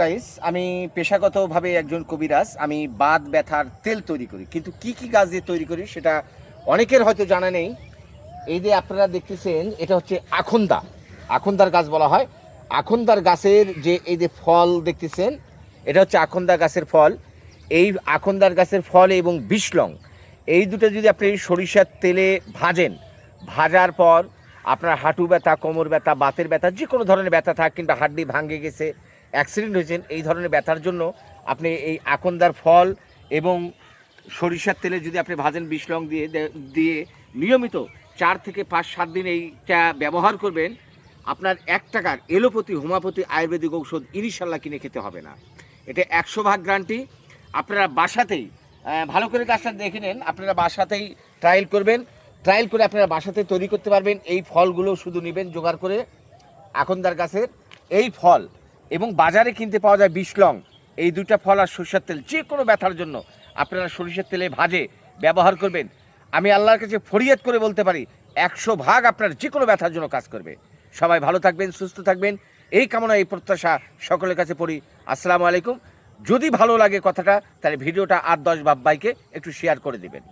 Guys, আমি পেশাগতভাবে একজন কবিরাজ। আমি বাত ব্যথার তেল তৈরি করি, কিন্তু কি কি গাছ দিয়ে তৈরি করি সেটা অনেকের হয়তো জানা নেই। এই যে আপনারা দেখতেছেন, এটা হচ্ছে আখুন্দা। আখুন্দার গাছ বলা হয়। আখুন্দার গাছের যে এই যে ফল দেখতেছেন, এটা হচ্ছে আখুন্দা গাছের ফল। এই আখুন্দার গাছের ফল এবং বিষলং, এই দুটো যদি আপনি সরিষার তেলে ভাজেন, ভাজার পর আপনার হাঁটু ব্যথা, কোমর ব্যথা, বাতের ব্যথা, যে কোনো ধরনের ব্যথা থাক, কিংবা হাড্ডি ভাঙে গেছে, অ্যাক্সিডেন্ট হয়েছেন, এই ধরনের ব্যথার জন্য আপনি এই আকন্দার ফল এবং সরিষার তেলে যদি আপনি ভাজেন বিষলং দিয়ে দিয়ে নিয়মিত 4 থেকে 5-7 দিন এইটা ব্যবহার করবেন, আপনার 1 টাকার এলোপ্যাথি, হোমিওপ্যাথি, আয়ুর্বেদিক ঔষধ ইনশাল্লাহ কিনে খেতে হবে না। এটা 100% গ্যারান্টি। আপনারা বাসাতেই ভালো করে কাজটা দেখে নেন, আপনারা বাসাতেই ট্রায়াল করবেন। ট্রায়াল করে আপনারা বাসাতে তৈরি করতে পারবেন। এই ফলগুলো শুধু নেবেন জোগাড় করে, আকন্দার গাছের এই ফল, এবং বাজারে কিনতে পাওয়া যায় বিষলং। এই দুইটা ফল আর সরিষার তেল, যে কোনো ব্যথার জন্য আপনারা সরিষার তেলে ভাজে ব্যবহার করবেন। আমি আল্লাহর কাছে ফরিয়াদ করে বলতে পারি, 100% আপনার যে কোনো ব্যথার জন্য কাজ করবে। সবাই ভালো থাকবেন, সুস্থ থাকবেন, এই কামনা, এই প্রত্যাশা সকলের কাছে পড়ি। আসসালামু আলাইকুম। যদি ভালো লাগে কথাটা, তাহলে ভিডিওটা 8-10 ভাইকে একটু শেয়ার করে দিবেন।